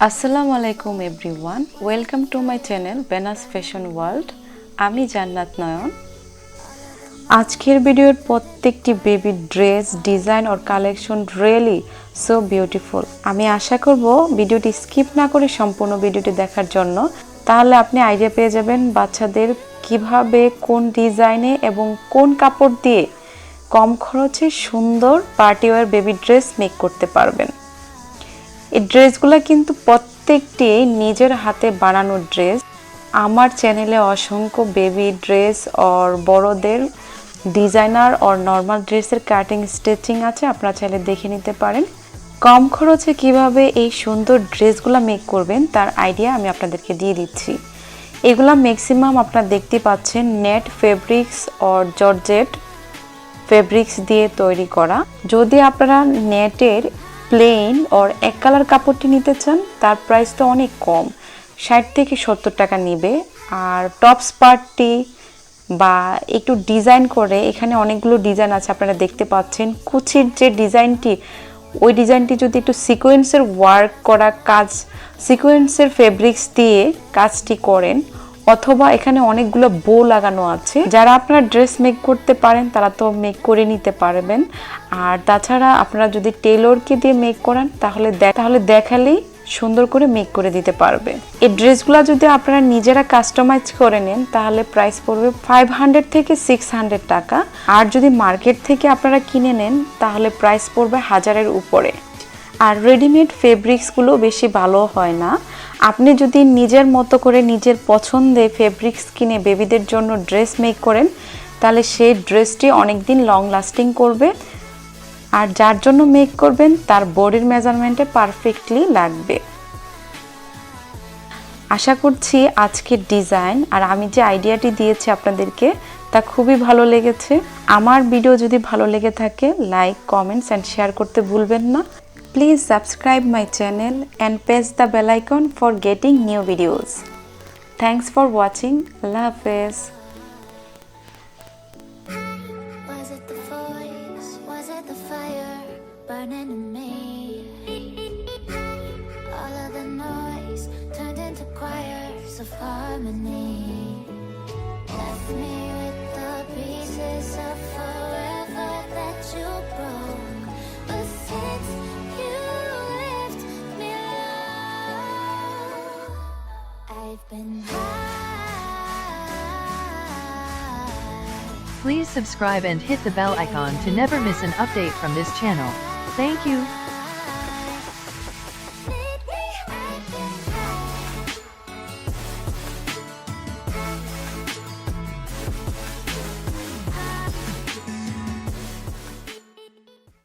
আসসালামু আলাইকুম everyone, welcome to my channel বেনাস fashion world. আমি জান্নাত নয়ন। আজকের ভিডিওর প্রত্যেকটি বেবি ড্রেস ডিজাইন আর কালেকশন রিয়েলি সো বিউটিফুল। আমি আশা করব ভিডিওটি স্কিপ না করে সম্পূর্ণ ভিডিওটি দেখার জন্য, তাহলে আপনি আইডিয়া পেয়ে যাবেন বাচ্চাদের কিভাবে কোন ডিজাইনে এবং কোন কাপড় দিয়ে কম খরচে সুন্দর party wear baby dress make করতে পারবেন। এই ড্রেসগুলো কিন্তু প্রত্যেকটি নিজের হাতে বানানো ড্রেস। আমার চ্যানেলে অসংখ্য বেবি ড্রেস আর বড়দের ডিজাইনার আর নর্মাল ড্রেসের কাটিং স্টিচিং আছে, আপনারা চাইলে দেখে নিতে পারেন। কম খরচে কিভাবে এই সুন্দর ড্রেসগুলো মেক করবেন তার আইডিয়া আমি আপনাদেরকে দিয়ে দিচ্ছি। এগুলা ম্যাক্সিমাম আপনারা দেখতে পাচ্ছেন নেট ফেব্রিক্স আর জর্জেট ফেব্রিক্স দিয়ে তৈরি করা। যদি আপনারা নেটের প্লেন আর এক কালার কাপড়টি নিতে চান, তার প্রাইস তো অনেক কম, 60 থেকে 70 টাকা নেবে। আর টপস পার্টটি বা একটু ডিজাইন করে, এখানে অনেকগুলো ডিজাইন আছে আপনারা দেখতে পাচ্ছেন। কুচির যে ডিজাইনটি, ওই ডিজাইনটি যদি একটু সিকোয়েন্সের ওয়ার্ক করা কাজ, সিকোয়েন্সের ফেব্রিক্স দিয়ে কাজটি করেন, অথবা এখানে অনেকগুলো বো লাগানো আছে, যারা আপনারা ড্রেস মেক করতে পারেন তারা তো মেক করে নিতে পারবেন। আর তাছাড়া আপনারা যদি টেলরকে দিয়ে মেক করান তাহলে দেখালেই সুন্দর করে মেক করে দিতে পারবে। এই ড্রেসগুলো যদি আপনারা নিজেরা কাস্টমাইজ করে নেন তাহলে প্রাইস পড়বে 500 থেকে 600 টাকা। আর যদি মার্কেট থেকে আপনারা কিনে নেন তাহলে প্রাইস পড়বে 1000-এর উপরে। আর রেডিমেড ফেব্রিক্সগুলো বেশি ভালো হয় না। আপনি যদি নিজের মতো করে নিজের পছন্দে ফেব্রিক্স কিনে বেবিদের জন্য ড্রেস মেক করেন তাহলে সেই ড্রেসটি অনেক দিন লং লাস্টিং করবে। আর যার জন্য মেক করবেন তার বডির মেজারমেন্টে পারফেক্টলি লাগবে। আশা করছি আজকের ডিজাইন আর আমি যে আইডিয়াটি দিয়েছি আপনাদেরকে তা খুবই ভালো লেগেছে। আমার ভিডিও যদি ভালো লেগে থাকে, লাইক, কমেন্টস অ্যান্ড শেয়ার করতে ভুলবেন না। Please subscribe my channel and press the bell icon for getting new videos. Thanks for watching. Allah Hafiz. Was it the voice? Was it the fire burning in me? All of the noise turned into choirs of harmony. Left me with the pieces of forever that you broke. But since you left me alone, I've been high. Please subscribe and hit the bell icon to never miss an update from this channel. Thank you.